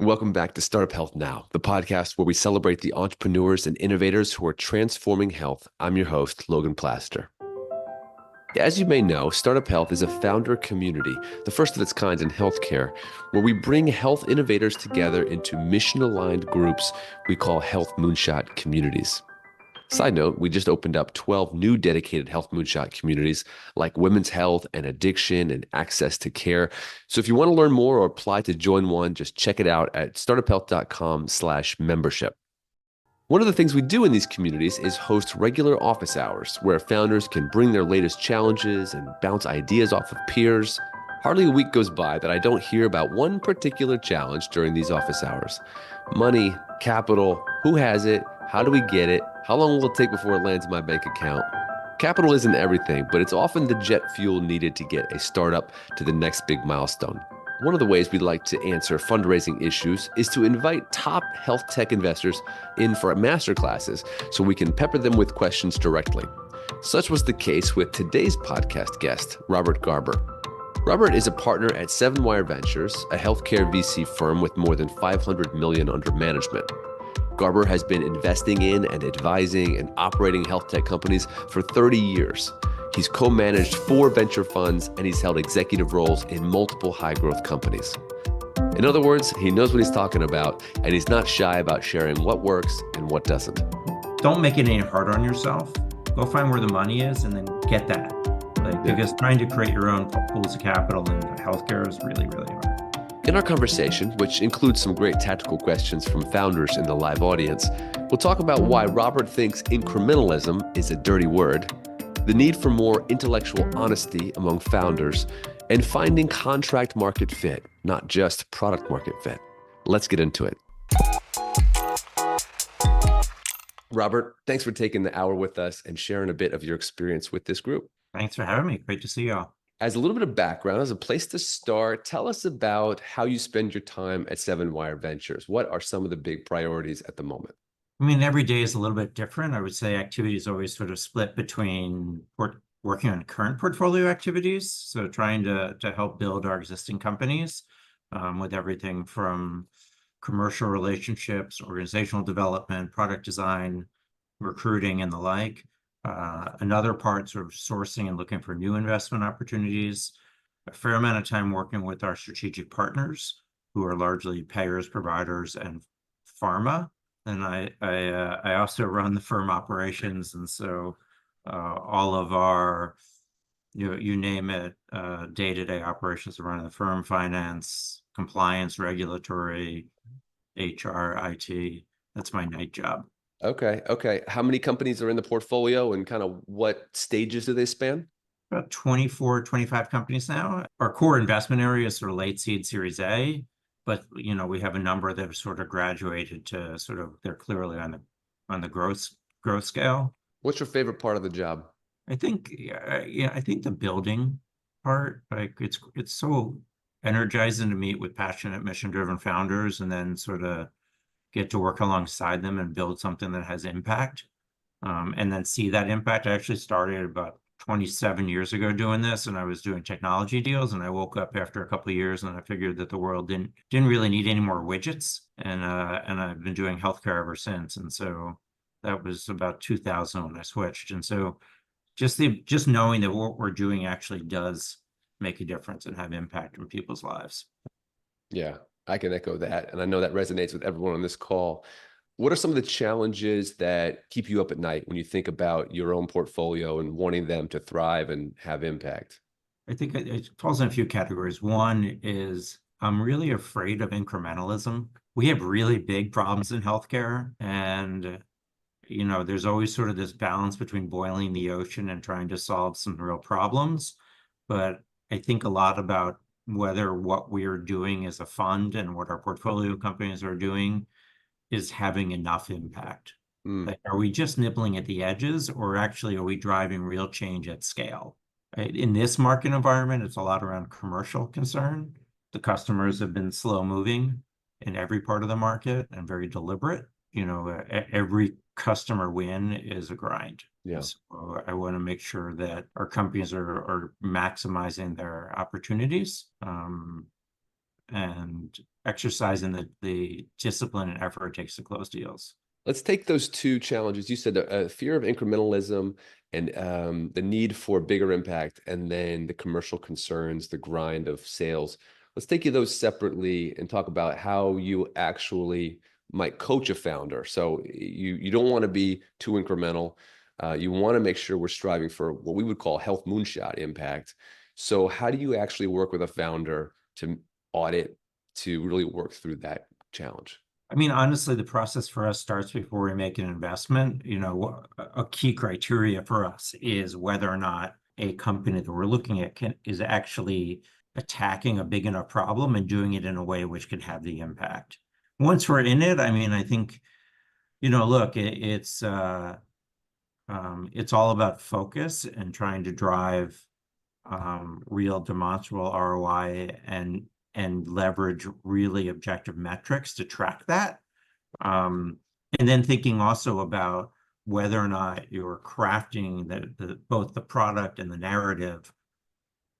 Welcome back to Startup Health Now, the podcast where we celebrate the entrepreneurs and innovators who are transforming health. I'm your host, Logan Plaster. As you may know, Startup Health is a founder community, the first of its kind in healthcare, where we bring health innovators together into mission-aligned groups we call Health Moonshot communities. Side note, we just opened up 12 new dedicated Health Moonshot communities like women's health and addiction and access to care. So if you want to learn more or apply to join one, just check it out at startuphealth.com/membership. One of the things we do in these communities is host regular office hours where founders can bring their latest challenges and bounce ideas off of peers. Hardly a week goes by that I don't hear about one particular challenge during these office hours. Money, capital, who has it, how do we get it, how long will it take before it lands in my bank account? Capital isn't everything, but it's often the jet fuel needed to get a startup to the next big milestone. One of the ways we'd like to answer fundraising issues is to invite top health tech investors in for masterclasses so we can pepper them with questions directly. Such was the case with today's podcast guest, Robert Garber. Robert is a partner at 7wireVentures, a healthcare VC firm with more than $500 million under management. Garber has been investing in and advising and operating health tech companies for 30 years. He's co-managed 4 venture funds, and he's held executive roles in multiple high-growth companies. In other words, he knows what he's talking about, and he's not shy about sharing what works and what doesn't. Don't make it any harder on yourself. Go find where the money is and then get that. Because trying to create your own pools of capital in healthcare is really, really hard. In our conversation, which includes some great tactical questions from founders in the live audience, we'll talk about why Robert thinks incrementalism is a dirty word, the need for more intellectual honesty among founders, and finding contract market fit, not just product market fit. Let's get into it. Robert, thanks for taking the hour with us and sharing a bit of your experience with this group. Thanks for having me. Great to see you all. As a little bit of background, as a place to start, tell us about how you spend your time at 7wireVentures. What are some of the big priorities at the moment? I mean, every day is a little bit different. I would say activity is always sort of split between working on current portfolio activities, so trying to help build our existing companies with everything from commercial relationships, organizational development, product design, recruiting, and the like. Another part sort of sourcing and looking for new investment opportunities. A fair amount of time working with our strategic partners, who are largely payers, providers, and pharma. And I also run the firm operations, and so all of our, you name it, day-to-day operations are running the firm: finance, compliance, regulatory, HR, IT. That's my night job. Okay. How many companies are in the portfolio and kind of what stages do they span? About 24, 25 companies now. Our core investment area is sort of late seed, Series A, but we have a number that have sort of graduated to sort of, they're clearly on the growth scale. What's your favorite part of the job? I think the building part, like it's so energizing to meet with passionate, mission-driven founders, and then sort of get to work alongside them and build something that has impact, and then see that impact. I actually started about 27 years ago doing this, and I was doing technology deals, and I woke up after a couple of years and I figured that the world didn't really need any more widgets, and I've been doing healthcare ever since. And so that was about 2000 when I switched. And so just knowing that what we're doing actually does make a difference and have impact in people's lives. Yeah, I can echo that. And I know that resonates with everyone on this call. What are some of the challenges that keep you up at night when you think about your own portfolio and wanting them to thrive and have impact? I think it falls in a few categories. One is I'm really afraid of incrementalism. We have really big problems in healthcare, and there's always sort of this balance between boiling the ocean and trying to solve some real problems. But I think a lot about whether what we're doing as a fund and what our portfolio companies are doing is having enough impact. Like, are we just nibbling at the edges, or actually are we driving real change at scale? Right? In this market environment, it's a lot around commercial concern. The customers have been slow moving in every part of the market and very deliberate. Every customer win is a grind. Yeah. So I want to make sure that our companies are maximizing their opportunities. And exercising the discipline and effort it takes to close deals. Let's take those two challenges. You said fear of incrementalism and the need for bigger impact, and then the commercial concerns, the grind of sales. Let's take those separately and talk about how you actually might coach a founder. So you don't want to be too incremental. You want to make sure we're striving for what we would call health moonshot impact. So how do you actually work with a founder to audit, to really work through that challenge? I mean, honestly, the process for us starts before we make an investment. You know, a key criteria for us is whether or not a company that we're looking at is actually attacking a big enough problem and doing it in a way which could have the impact. Once we're in it, I mean, I think, you know, look, it's all about focus and trying to drive real demonstrable ROI and leverage really objective metrics to track that. And then thinking also about whether or not you're crafting both the product and the narrative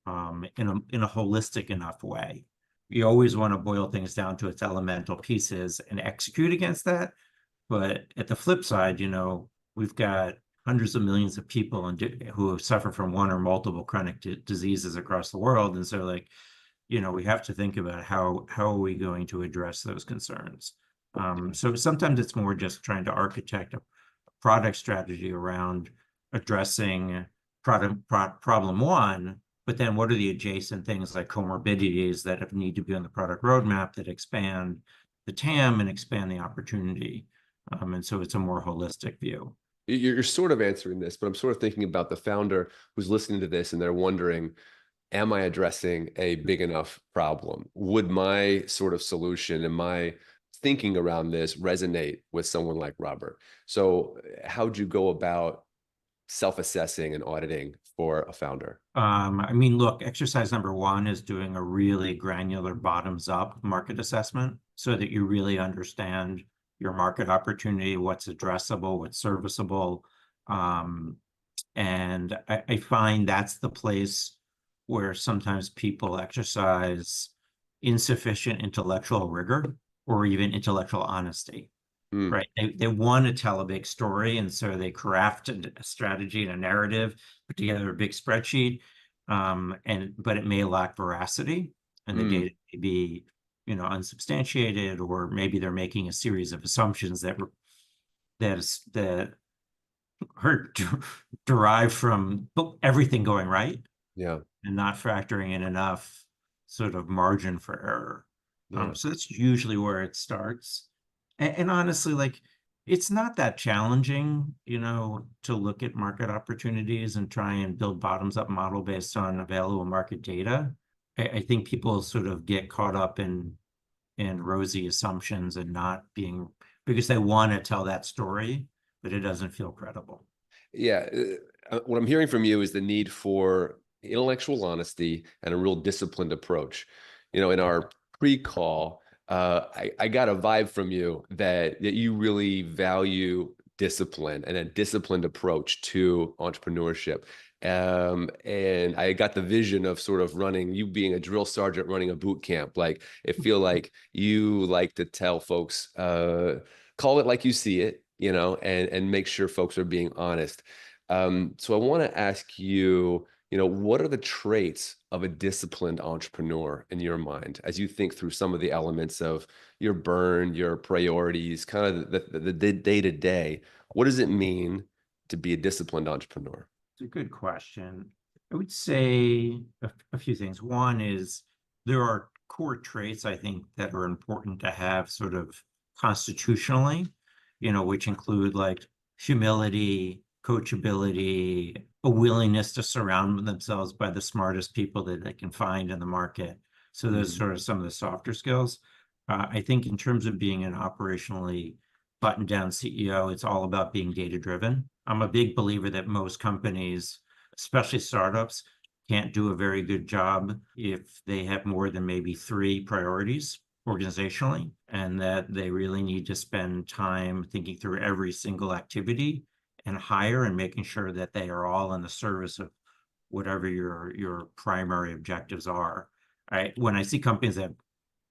in a holistic enough way. You always want to boil things down to its elemental pieces and execute against that. But at the flip side, you know, we've got hundreds of millions of people who suffer from one or multiple chronic diseases across the world. And so, like, you know, we have to think about how are we going to address those concerns. So sometimes it's more just trying to architect a product strategy around addressing problem one, but then what are the adjacent things like comorbidities that need to be on the product roadmap that expand the TAM and expand the opportunity. And so it's a more holistic view. You're sort of answering this, but I'm sort of thinking about the founder who's listening to this and they're wondering, am I addressing a big enough problem? Would my sort of solution and my thinking around this resonate with someone like Robert? So how'd you go about self-assessing and auditing for a founder? I mean, look, exercise number one is doing a really granular bottoms-up market assessment so that you really understand your market opportunity, what's addressable, what's serviceable. And I find that's the place where sometimes people exercise insufficient intellectual rigor or even intellectual honesty, right? They want to tell a big story, and so they craft a strategy and a narrative, put together a big spreadsheet, but it may lack veracity, and the data may be, you know, unsubstantiated, or maybe they're making a series of assumptions that are derived from everything going right. Yeah. And not factoring in enough sort of margin for error. Yeah. So that's usually where it starts. And honestly, like, it's not that challenging, you know, to look at market opportunities and try and build bottoms-up model based on available market data. I think people sort of get caught up in rosy assumptions and not being, because they want to tell that story, but it doesn't feel credible. Yeah. What I'm hearing from you is the need for intellectual honesty and a real disciplined approach. You know, in our pre-call, I got a vibe from you that you really value discipline and a disciplined approach to entrepreneurship. And I got the vision of sort of you being a drill sergeant running a boot camp. Like, I feel like you like to tell folks, call it like you see it, you know, and make sure folks are being honest. So I want to ask you, you know, what are the traits of a disciplined entrepreneur in your mind as you think through some of the elements of your burn, your priorities, kind of the day-to-day? What does it mean to be a disciplined entrepreneur? It's a good question. I would say a few things. One is there are core traits, I think, that are important to have sort of constitutionally, you know, which include like humility, coachability, a willingness to surround themselves by the smartest people that they can find in the market. So those sort of some of the softer skills. I think in terms of being an operationally buttoned down CEO, it's all about being data driven. I'm a big believer that most companies, especially startups, can't do a very good job if they have more than maybe 3 priorities organizationally, and that they really need to spend time thinking through every single activity and hire and making sure that they are all in the service of whatever your primary objectives are. When I see companies that have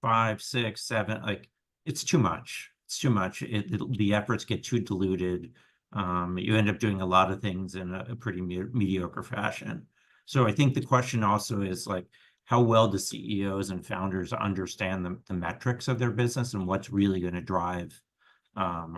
5, 6, 7, like it's too much. It's too much. The efforts get too diluted. You end up doing a lot of things in a pretty mediocre fashion. So I think the question also is like, how well do CEOs and founders understand the metrics of their business and what's really going to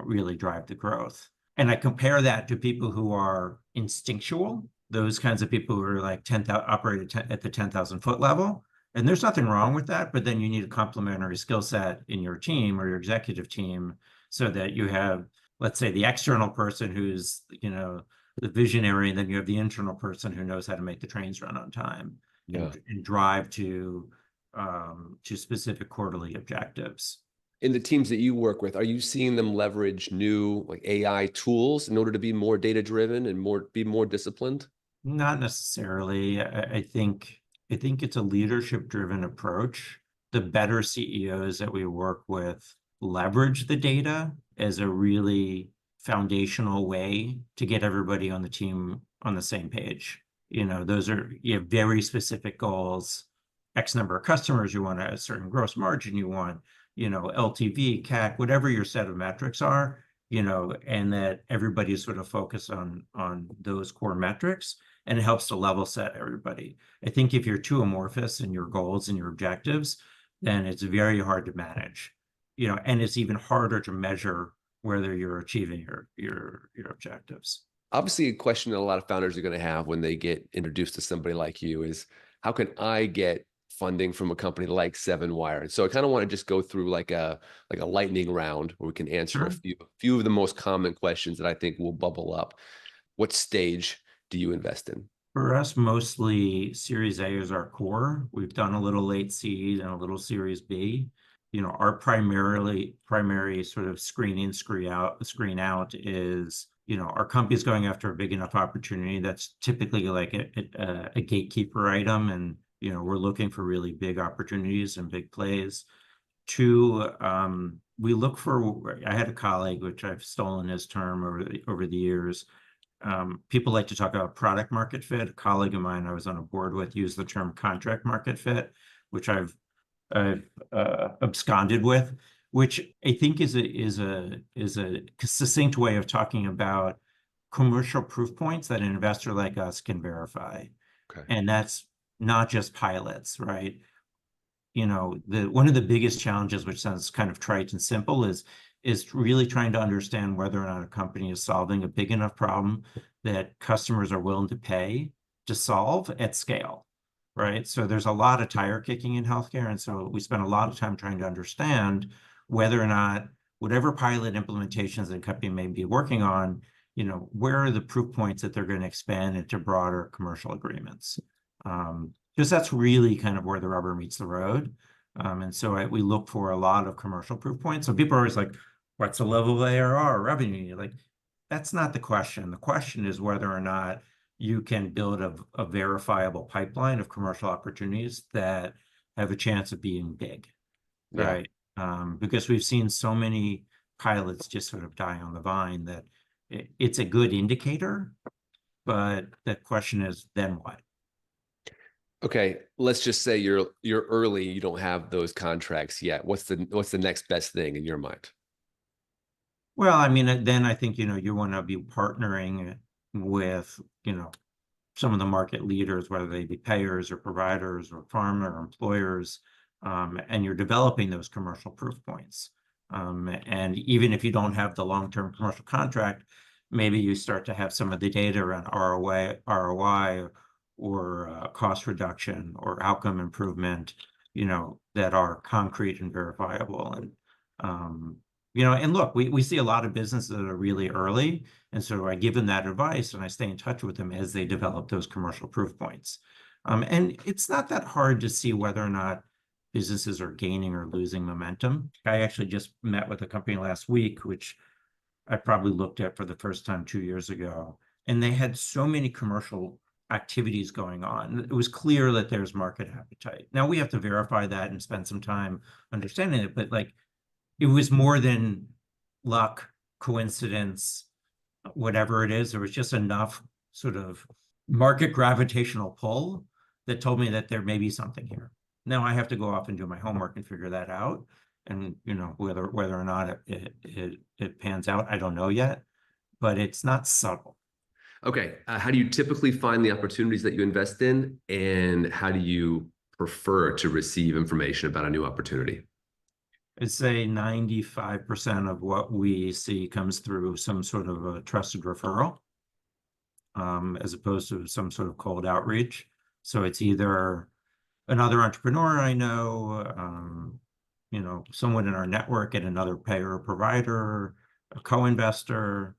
really drive the growth? And I compare that to people who are instinctual, those kinds of people who are like 10,000, operate at the 10,000 foot level. And there's nothing wrong with that, but then you need a complementary skill set in your team or your executive team so that you have, let's say, the external person who's, the visionary, and then you have the internal person who knows how to make the trains run on time and drive to specific quarterly objectives. In the teams that you work with, are you seeing them leverage new like AI tools in order to be more data driven and be more disciplined? Not necessarily. I think it's a leadership driven approach. The better CEOs that we work with leverage the data as a really foundational way to get everybody on the team on the same page. You have very specific goals, X number of customers, you want a certain gross margin, you want, LTV, CAC, whatever your set of metrics are, and that everybody's sort of focused on those core metrics, and it helps to level set everybody. I think if you're too amorphous in your goals and your objectives, then it's very hard to manage, and it's even harder to measure whether you're achieving your objectives. Obviously, a question that a lot of founders are going to have when they get introduced to somebody like you is, how can I get funding from a company like 7wire? And so I kind of want to just go through like a lightning round where we can answer a few of the most common questions that I think will bubble up. What stage do you invest in? For us, mostly Series A is our core. We've done a little late seed and a little Series B. Our primary sort of screen out is, our company's going after a big enough opportunity that's typically like a gatekeeper item, and we're looking for really big opportunities and big plays. Two, we look for. I had a colleague, which I've stolen his term over the years. People like to talk about product market fit. A colleague of mine I was on a board with used the term contract market fit, which I've absconded with, which I think is a succinct way of talking about commercial proof points that an investor like us can verify. Okay. And that's not just pilots, right? One of the biggest challenges, which sounds kind of trite and simple, is really trying to understand whether or not a company is solving a big enough problem that customers are willing to pay to solve at scale, right? So there's a lot of tire kicking in healthcare, and so we spend a lot of time trying to understand whether or not whatever pilot implementations the company may be working on, where are the proof points that they're going to expand into broader commercial agreements? Because that's really kind of where the rubber meets the road. And so we look for a lot of commercial proof points. So people are always like, what's the level of ARR revenue? You're like, that's not the question. The question is whether or not you can build a verifiable pipeline of commercial opportunities that have a chance of being big, right? Because we've seen so many pilots just sort of die on the vine that it's a good indicator, but the question is, then what? Okay, let's just say you're early, you don't have those contracts yet. What's the next best thing in your mind? Well, I mean, then I think, you want to be partnering with, some of the market leaders, whether they be payers or providers or pharma or employers, and you're developing those commercial proof points. And even if you don't have the long-term commercial contract, maybe you start to have some of the data around ROI or cost reduction or outcome improvement, that are concrete and verifiable. And, and look, we see a lot of businesses that are really early. And so I give them that advice and I stay in touch with them as they develop those commercial proof points. And it's not that hard to see whether or not businesses are gaining or losing momentum. I actually just met with a company last week, which I probably looked at for the first time 2 years ago, and they had so many commercial activities going on. It was clear that there's market appetite. Now we have to verify that and spend some time understanding it, but like it was more than luck, coincidence, whatever it is. There was just enough sort of market gravitational pull that told me that there may be something here. Now I have to go off and do my homework and figure that out. And, you know, whether or not it pans out, I don't know yet, but it's not subtle. Okay. How do you typically find the opportunities that you invest in, and how do you prefer to receive information about a new opportunity? I'd say 95% of what we see comes through some sort of a trusted referral, as opposed to some sort of cold outreach. So it's either another entrepreneur I know, you know, someone in our network at another payer or provider, a co-investor.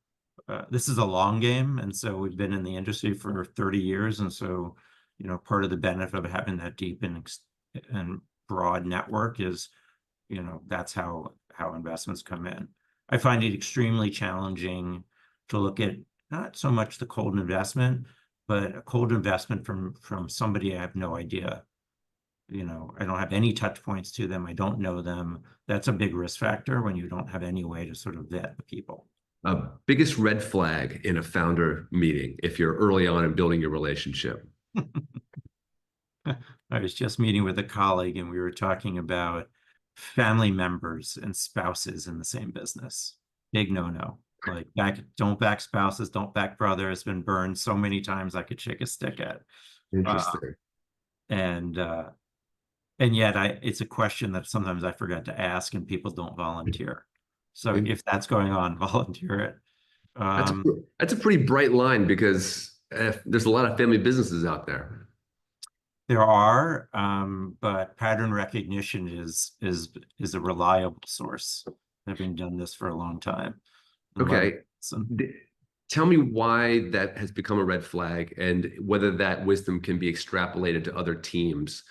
This is a long game, and so we've been in the industry for 30 years, and so, you know, part of the benefit of having that deep and broad network is, you know, that's how investments come in. I find it extremely challenging to look at not so much the cold investment, but a cold investment from somebody I have no idea. You know, I don't have any touch points to them. I don't know them. That's a big risk factor when you don't have any way to sort of vet the people. Biggest red flag in a founder meeting if you're early on in building your relationship? I was just meeting with a colleague and we were talking about family members and spouses in the same business. Big no-no. Like don't back spouses, don't back brothers. Been burned so many times I could shake a stick at. Interesting. And yet it's a question that sometimes I forget to ask and people don't volunteer. So if that's going on, volunteer it. That's a, that's a pretty bright line, because there's a lot of family businesses out there. There are, but pattern recognition is a reliable source. Having done this for a long time. Okay. Tell me why that has become a red flag, and whether that wisdom can be extrapolated to other teams.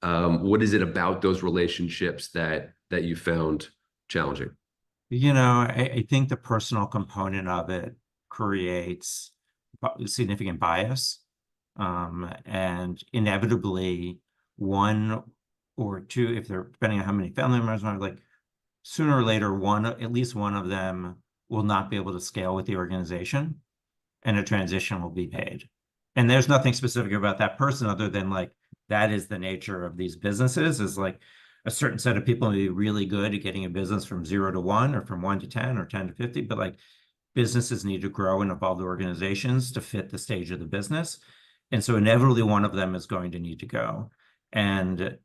What is it about those relationships that you found challenging? You know, I think the personal component of it creates significant bias. And inevitably one or two, if they're depending on how many family members are, like sooner or later, at least one of them will not be able to scale with the organization, and a transition will be paid. And there's nothing specific about that person other than like, that is the nature of these businesses, is like a certain set of people may be really good at getting a business from 0 to 1 or from 1 to 10 or 10 to 50, but like businesses need to grow and evolve the organizations to fit the stage of the business. And so inevitably one of them is going to need to go. And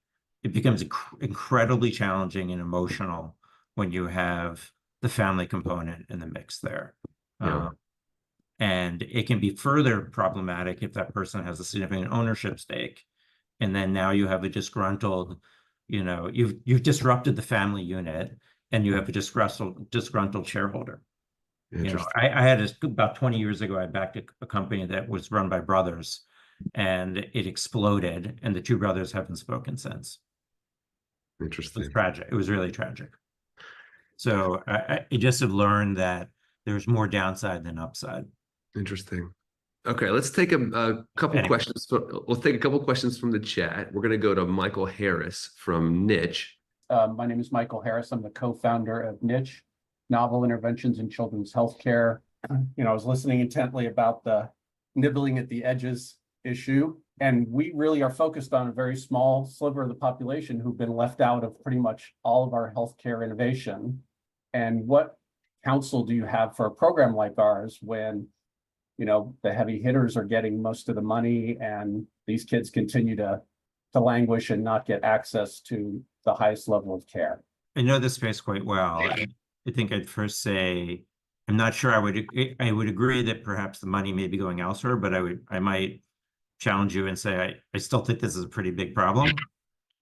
it becomes incredibly challenging and emotional when you have the family component in the mix there. Yeah. And it can be further problematic if that person has a significant ownership stake. And then now you have a disgruntled, you know, you've disrupted the family unit and you have a disgruntled shareholder. You know, I had about 20 years ago, I backed a company that was run by brothers, and it exploded, and the two brothers haven't spoken since. Interesting. It was tragic. It was really tragic. So I just have learned that there's more downside than upside. Interesting. Okay, let's take a couple questions. We'll take a couple questions from the chat. We're going to go to Michael Harris from Niche. My name is Michael Harris. I'm the co-founder of Niche, Novel Interventions in Children's Healthcare. You know, I was listening intently about the nibbling at the edges issue, and we really are focused on a very small sliver of the population who've been left out of pretty much all of our healthcare innovation. And what counsel do you have for a program like ours when, you know, the heavy hitters are getting most of the money and these kids continue to languish and not get access to the highest level of care? I know this space quite well. I think I'd first say, I'm not sure I would agree that perhaps the money may be going elsewhere, but I might challenge you and say, I still think this is a pretty big problem,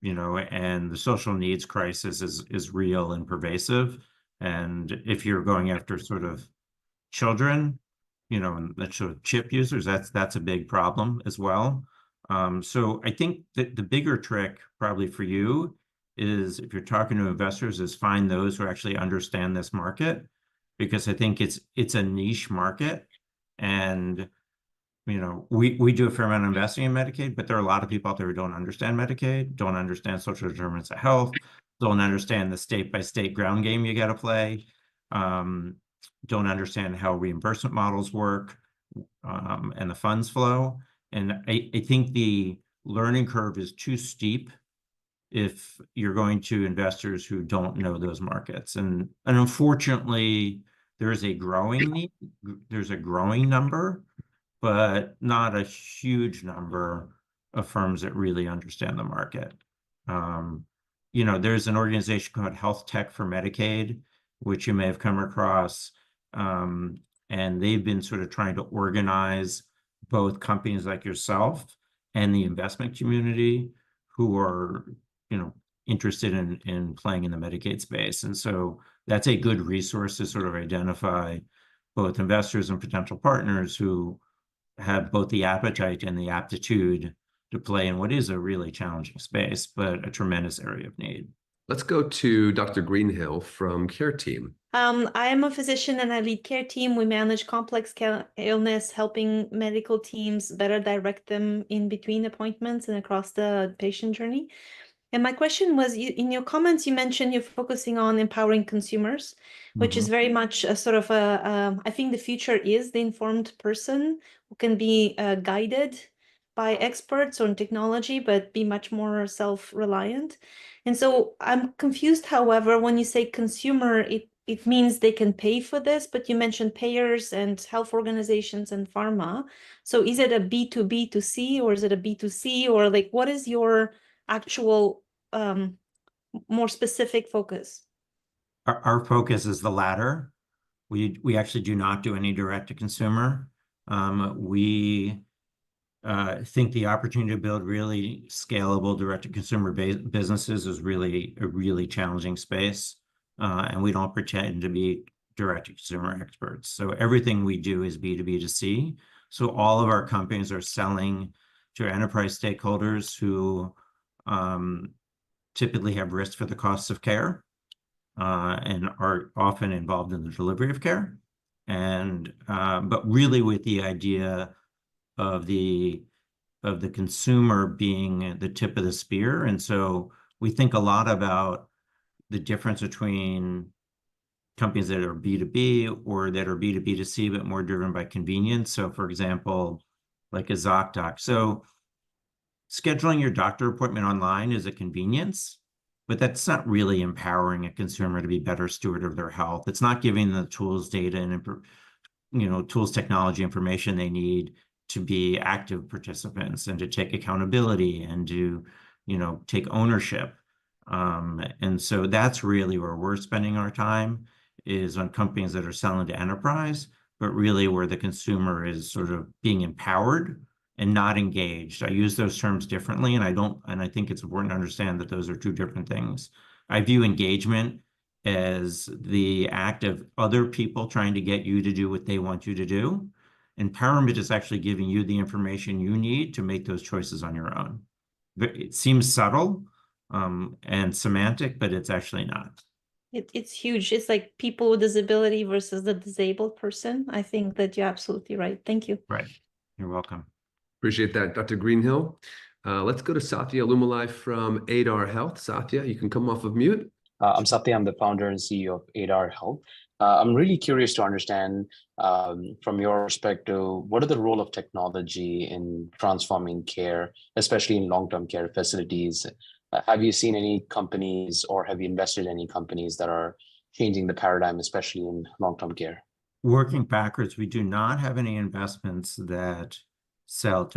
you know, and the social needs crisis is real and pervasive. And if you're going after sort of children, you know, and that sort of chip users, that's a big problem as well. So I think that the bigger trick probably for you is, if you're talking to investors, is find those who actually understand this market, because I think it's a niche market. And, you know, we do a fair amount of investing in Medicaid, but there are a lot of people out there who don't understand Medicaid, don't understand social determinants of health, don't understand the state-by-state ground game you got to play, don't understand how reimbursement models work, and the funds flow. And I think the learning curve is too steep if you're going to investors who don't know those markets. And unfortunately, there's a growing need, there's a growing number, but not a huge number of firms that really understand the market. You know, there's an organization called Health Tech for Medicaid, which you may have come across, and they've been sort of trying to organize both companies like yourself and the investment community who are, you know, interested in playing in the Medicaid space. And so that's a good resource to sort of identify both investors and potential partners who have both the appetite and the aptitude to play in what is a really challenging space, but a tremendous area of need. Let's go to Dr. Greenhill from Care Team. I am a physician and I lead Care Team. We manage complex illness, helping medical teams better direct them in between appointments and across the patient journey. And my question was, in your comments, you mentioned you're focusing on empowering consumers, which is very much a sort of I think the future is the informed person who can be guided by experts on technology, but be much more self-reliant. And so I'm confused, however, when you say consumer, it means they can pay for this, but you mentioned payers and health organizations and pharma. So is it a B2B2C or is it a B2C, or like what is your actual more specific focus? Our focus is the latter. We actually do not do any direct to consumer. We think the opportunity to build really scalable direct to consumer businesses is really a really challenging space. And we don't pretend to be direct to consumer experts. So everything we do is B2B2C. So all of our companies are selling to enterprise stakeholders who typically have risk for the costs of care and are often involved in the delivery of care. And but really with the idea of the consumer being the tip of the spear. And so we think a lot about the difference between companies that are B2B or that are B2B2C, but more driven by convenience. So for example, like a ZocDoc. So scheduling your doctor appointment online is a convenience, but that's not really empowering a consumer to be better steward of their health. It's not giving them the tools, data, and tools, technology, information they need to be active participants and to take accountability and to, take ownership. And so that's really where we're spending our time, is on companies that are selling to enterprise, but really where the consumer is sort of being empowered and not engaged. I use those terms differently, and I think it's important to understand that those are two different things. I view engagement as the act of other people trying to get you to do what they want you to do. Empowerment is actually giving you the information you need to make those choices on your own. It seems subtle and semantic, but it's actually not. It's huge. It's like people with disability versus the disabled person. I think that you're absolutely right. Thank you. Right. You're welcome. Appreciate that, Dr. Greenhill. Let's go to Satya Lumalai from ADAR Health. Satya, you can come off of mute. I'm Satya. I'm the founder and CEO of ADAR Health. I'm really curious to understand from your perspective, what are the role of technology in transforming care, especially in long-term care facilities? Have you seen any companies, or have you invested in any companies that are changing the paradigm, especially in long-term care? Working backwards, we do not have any investments that sell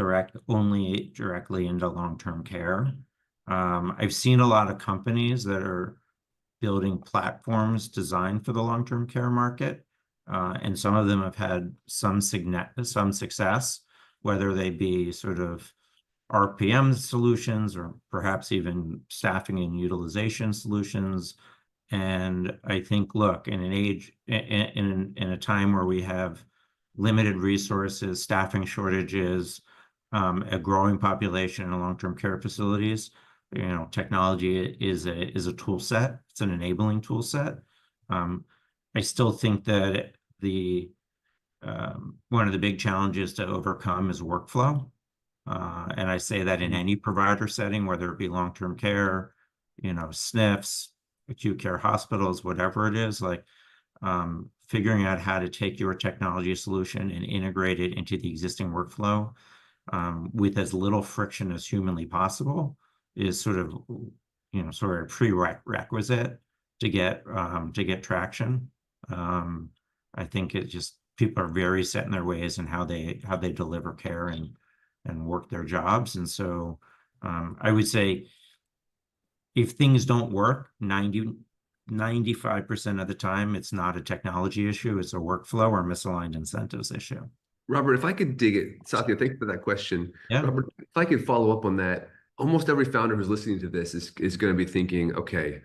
only directly into long-term care. I've seen a lot of companies that are building platforms designed for the long-term care market, and some of them have had some success, whether they be sort of RPM solutions or perhaps even staffing and utilization solutions. And I think, look, in a time where we have limited resources, staffing shortages, a growing population in long-term care facilities, technology is a tool set. It's an enabling tool set. I still think that one of the big challenges to overcome is workflow. And I say that in any provider setting, whether it be long-term care, SNFs, acute care hospitals, whatever it is, like figuring out how to take your technology solution and integrate it into the existing workflow with as little friction as humanly possible is sort of, sort of prerequisite to get traction. I think it just, people are very set in their ways and how they deliver care and work their jobs. And so I would say if things don't work 95% of the time, it's not a technology issue, it's a workflow or misaligned incentives issue. Robert, if I could dig it, Satya, thank you for that question. Yeah. Robert, if I could follow up on that, almost every founder who's listening to this is going to be thinking, okay,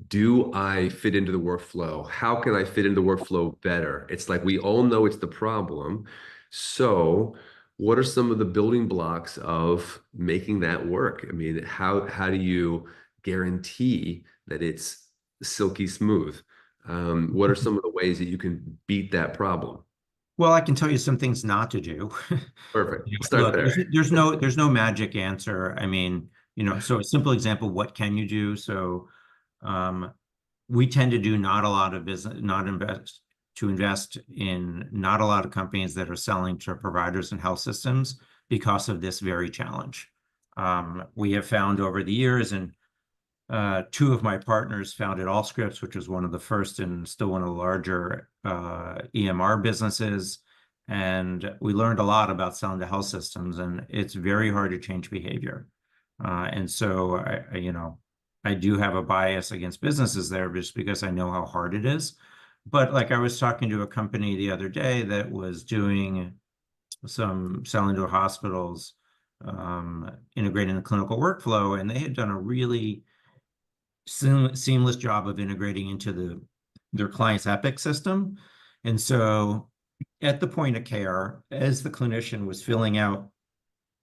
do I fit into the workflow? How can I fit into the workflow better? It's like we all know it's the problem. So what are some of the building blocks of making that work? I mean, how do you guarantee that it's silky smooth? What are some of the ways that you can beat that problem? Well, I can tell you some things not to do. Perfect. Start Look, there. there's no magic answer. I mean, so a simple example, what can you do? So we tend to do not a lot of business, invest in not a lot of companies that are selling to providers and health systems because of this very challenge. We have found over the years, and two of my partners founded Allscripts, which was one of the first and still one of the larger EMR businesses. And we learned a lot about selling to health systems, and it's very hard to change behavior. And so I do have a bias against businesses there just because I know how hard it is. But like I was talking to a company the other day that was doing some selling to hospitals, integrating the clinical workflow, and they had done a really seamless job of integrating into their client's Epic system. And so at the point of care, as the clinician was filling out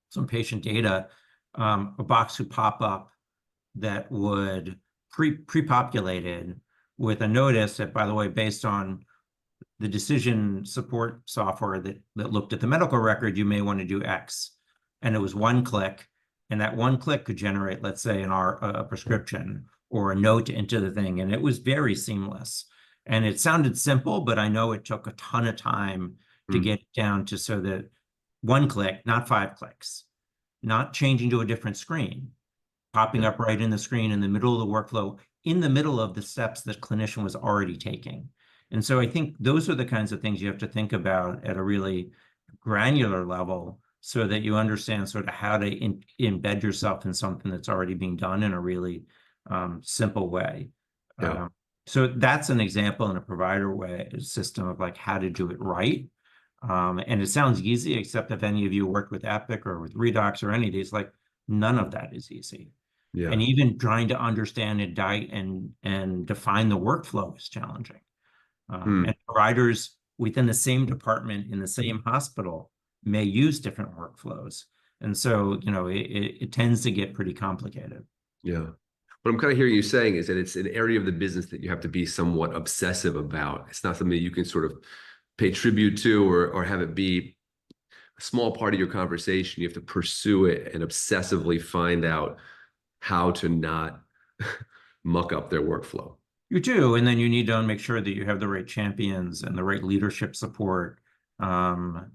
some patient data, a box would pop up that would pre-populated with a notice that, by the way, based on the decision support software that looked at the medical record, you may want to do X. And it was one click, and that one click could generate, let's say, a prescription or a note into the thing. And it was very seamless. And it sounded simple, but I know it took a ton of time to get it down to so that one click, not 5 clicks, not changing to a different screen, popping up right in the screen in the middle of the workflow, in the middle of the steps that clinician was already taking. And so I think those are the kinds of things you have to think about at a really granular level so that you understand sort of how to embed yourself in something that's already being done in a really simple way. Yeah. So that's an example in a provider way system of like how to do it right. And it sounds easy, except if any of you worked with Epic or with Redox or any of these, like none of that is easy. Yeah. And even trying to understand and define the workflow is challenging. And providers within the same department in the same hospital may use different workflows. And so, it tends to get pretty complicated. Yeah. What I'm kind of hearing you saying is that it's an area of the business that you have to be somewhat obsessive about. It's not something you can sort of pay tribute to or have it be a small part of your conversation. You have to pursue it and obsessively find out how to not muck up their workflow. You do, and then you need to make sure that you have the right champions and the right leadership support, from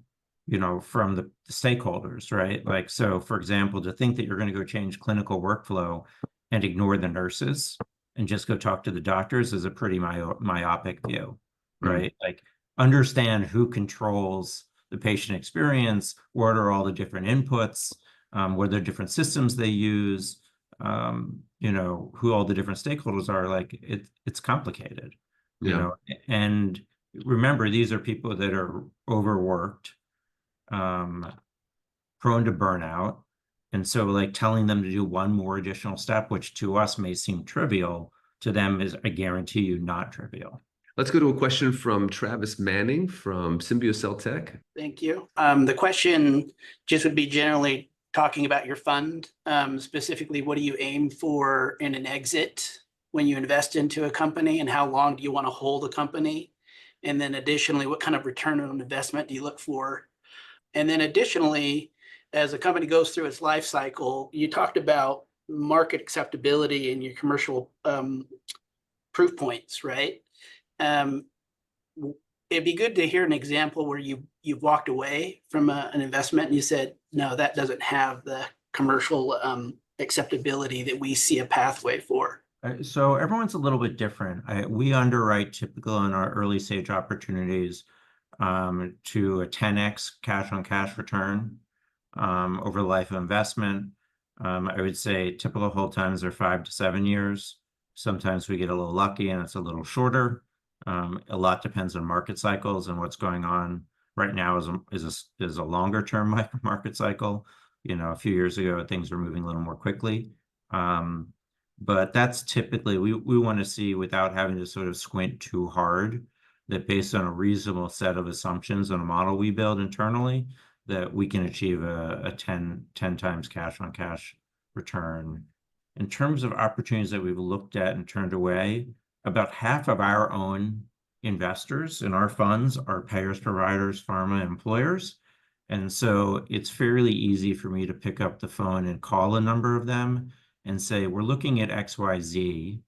the stakeholders, right? Like, so for example, to think that you're going to go change clinical workflow and ignore the nurses and just go talk to the doctors is a pretty myopic view, right? Like, understand who controls the patient experience, what are all the different inputs, what are the different systems they use, who all the different stakeholders are. Like, it's complicated, and remember, these are people that are overworked, prone to burnout. And so like telling them to do one more additional step, which to us may seem trivial, to them is, I guarantee you, not trivial. Let's go to a question from Travis Manning from Symbiocell Tech. Thank you. The question just would be generally talking about your fund. Specifically, what do you aim for in an exit when you invest into a company, and how long do you want to hold a company? And then additionally, what kind of return on investment do you look for? And then additionally, as a company goes through its life cycle, you talked about market acceptability and your commercial proof points, right? It'd be good to hear an example where you've walked away from an investment and you said, no, that doesn't have the commercial acceptability that we see a pathway for? So everyone's a little bit different. We underwrite typical in our early stage opportunities to a 10x cash on cash return over the life of investment. I would say typical hold times are 5 to 7 years. Sometimes we get a little lucky and it's a little shorter. A lot depends on market cycles, and what's going on right now is a longer term market cycle. You know, a few years ago, things were moving a little more quickly. But that's typically, we want to see, without having to sort of squint too hard, that based on a reasonable set of assumptions and a model we build internally, that we can achieve a 10 times cash on cash return. In terms of opportunities that we've looked at and turned away, about half of our own investors in our funds are payers, providers, pharma, employers. And so it's fairly easy for me to pick up the phone and call a number of them and say, we're looking at XYZ,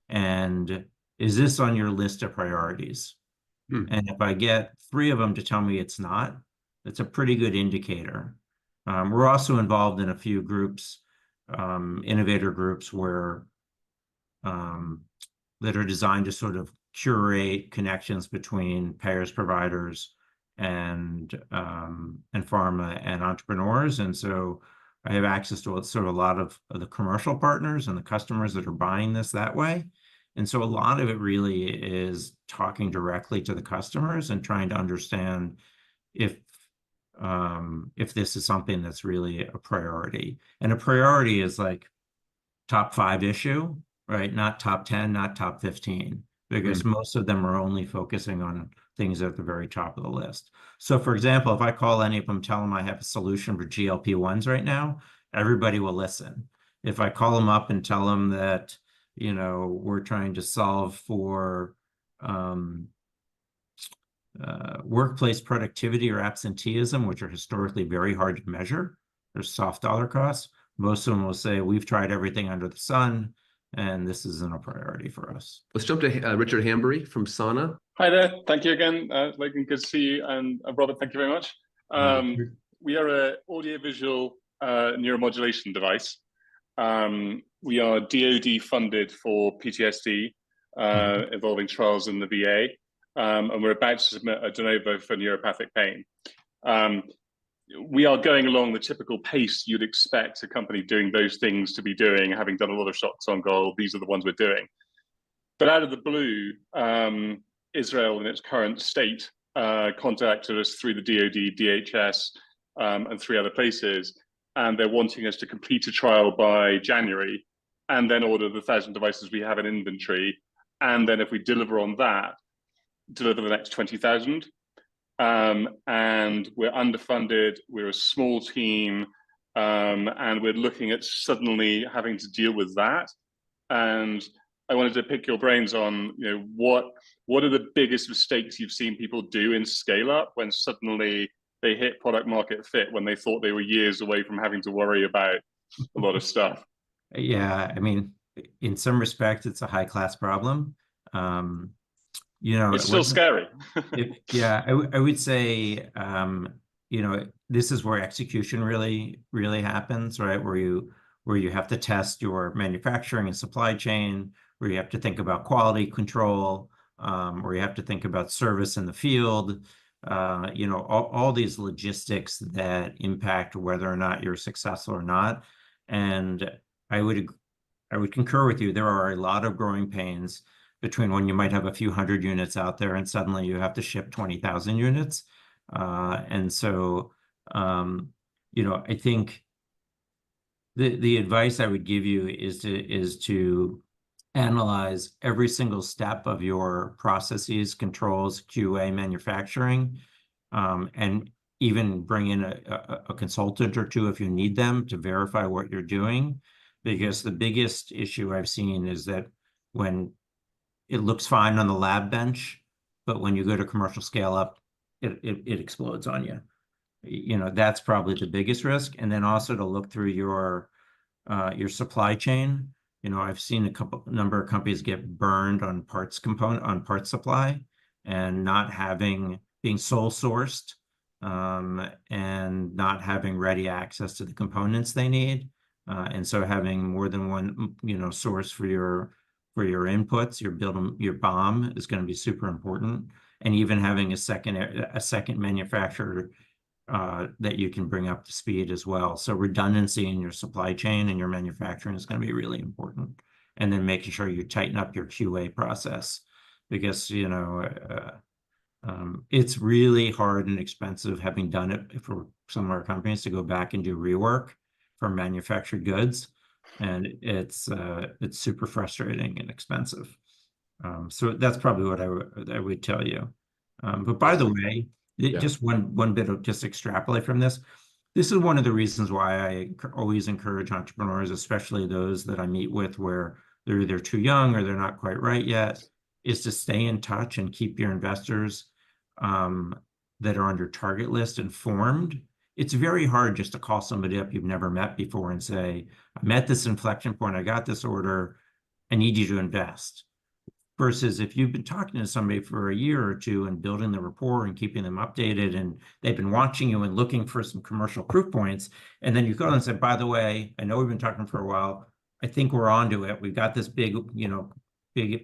and is this on your list of priorities? And if I get 3 of them to tell me it's not, that's a pretty good indicator. We're also involved in a few groups, innovator groups, where that are designed to sort of curate connections between payers, providers, and pharma and entrepreneurs. And so I have access to sort of a lot of the commercial partners and the customers that are buying this that way. And so a lot of it really is talking directly to the customers and trying to understand if this is something that's really a priority. And a priority is like top 5 issue, right? Not top 10, not top 15, because most of them are only focusing on things at the very top of the list. So for example, if I call any of them, tell them I have a solution for GLP-1s right now, everybody will listen. If I call them up and tell them that, you know, we're trying to solve for workplace productivity or absenteeism, which are historically very hard to measure, there's soft dollar costs, most of them will say, we've tried everything under the sun, and this isn't a priority for us. Let's jump to Richard Hambury from Sana. Hi there. Thank you again, Lakeland. Good to see you. And Robert, thank you very much. We are an audiovisual neuromodulation device. We are DoD funded for PTSD involving trials in the VA. And we're about to submit a de novo for neuropathic pain. We are going along the typical pace you'd expect a company doing those things to be doing, having done a lot of shots on goal. These are the ones we're doing. But out of the blue, Israel in its current state contacted us through the DoD, DHS, and 3 other places. And they're wanting us to complete a trial by January and then order the 1,000 devices we have in inventory. And then if we deliver on that, deliver the next 20,000. And we're underfunded, we're a small team, and we're looking at suddenly having to deal with that. And I wanted to pick your brains on, you know, what are the biggest mistakes you've seen people do in scale up when suddenly they hit product market fit, when they thought they were years away from having to worry about a lot of stuff? Yeah, I mean, in some respects, it's a high class problem. You know, it's still scary. Yeah, I would say, you know, this is where execution really happens, right? Where you have to test your manufacturing and supply chain, where you have to think about quality control, where you have to think about service in the field, you know, all these logistics that impact whether or not you're successful or not. And I would concur with you. There are a lot of growing pains between when you might have a few hundred units out there and suddenly you have to ship 20,000 units. And so, you know, I think the advice I would give you is to analyze every single step of your processes, controls, QA, manufacturing, and even bring in a consultant or 2 if you need them to verify what you're doing. Because the biggest issue I've seen is that when it looks fine on the lab bench, but when you go to commercial scale up, it explodes on you. You know, that's probably the biggest risk. And then also to look through your supply chain. You know, I've seen number of companies get burned on parts supply and not being sole sourced and not having ready access to the components they need. And so having more than one, source for your inputs, your BOM is going to be super important. And even having a second manufacturer that you can bring up to speed as well. So redundancy in your supply chain and your manufacturing is going to be really important. And then making sure you tighten up your QA process, because it's really hard and expensive, having done it for some of our companies, to go back and do rework for manufactured goods, and it's super frustrating and expensive. So that's probably what I would tell you. But by the way, just one bit of just extrapolate from this. This is one of the reasons why I always encourage entrepreneurs, especially those that I meet with where they're either too young or they're not quite right yet, is to stay in touch and keep your investors that are on your target list informed. It's very hard just to call somebody up you've never met before and say, I'm at this inflection point, I got this order, I need you to invest. Versus if you've been talking to somebody for a year or two and building the rapport and keeping them updated, and they've been watching you and looking for some commercial proof points, and then you go and say, by the way, I know we've been talking for a while, I think we're onto it. We've got this big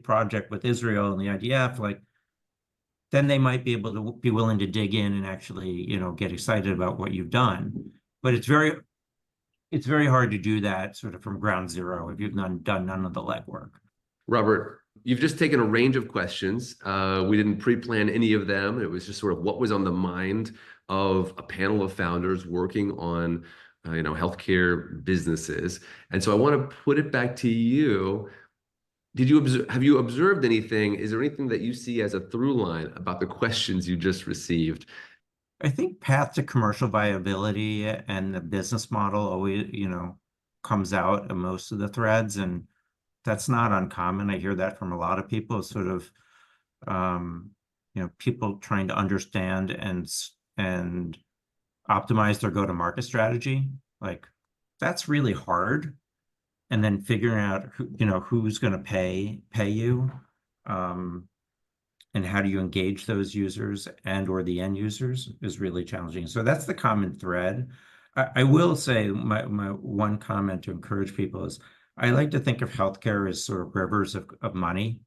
project with Israel and the IDF, like, then they might be able to be willing to dig in and actually, get excited about what you've done. But it's very hard to do that sort of from ground zero if you've done none of the legwork. Robert, you've just taken a range of questions. We didn't pre-plan any of them. It was just sort of what was on the mind of a panel of founders working on, healthcare businesses. And so I want to put it back to you. Have you observed anything? Is there anything that you see as a through line about the questions you just received? I think path to commercial viability and the business model always, comes out of most of the threads, and that's not uncommon. I hear that from a lot of people, sort of, people trying to understand and optimize their go-to-market strategy. Like, that's really hard. And then figuring out who's going to pay you, and how do you engage those users or the end users is really challenging. So that's the common thread. I will say my one comment to encourage people is, I like to think of healthcare as sort of rivers of money,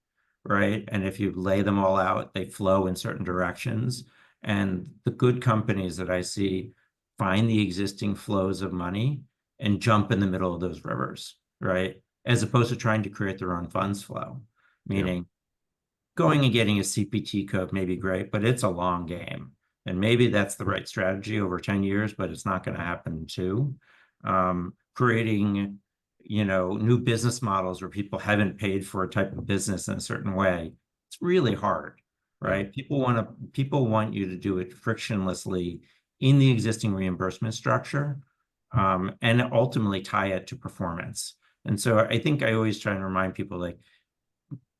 right? And if you lay them all out, they flow in certain directions. And the good companies that I see find the existing flows of money and jump in the middle of those rivers, right? As opposed to trying to create their own funds flow, meaning going and getting a CPT code may be great, but it's a long game. And maybe that's the right strategy over 10 years, but it's not going to happen too. Creating, new business models where people haven't paid for a type of business in a certain way, it's really hard, right? People want you to do it frictionlessly in the existing reimbursement structure, and ultimately tie it to performance. And so I think I always try and remind people, like,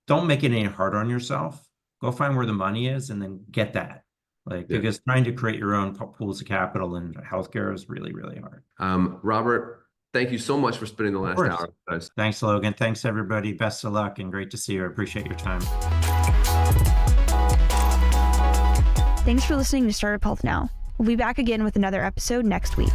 don't make it any harder on yourself. Go find where the money is and then get that. Because trying to create your own pools of capital in healthcare is really, really hard. Robert, thank you so much for spending the last hour with us. Thanks, Logan. Thanks, everybody. Best of luck and great to see you. I appreciate your time. Thanks for listening to Startup Health Now. We'll be back again with another episode next week.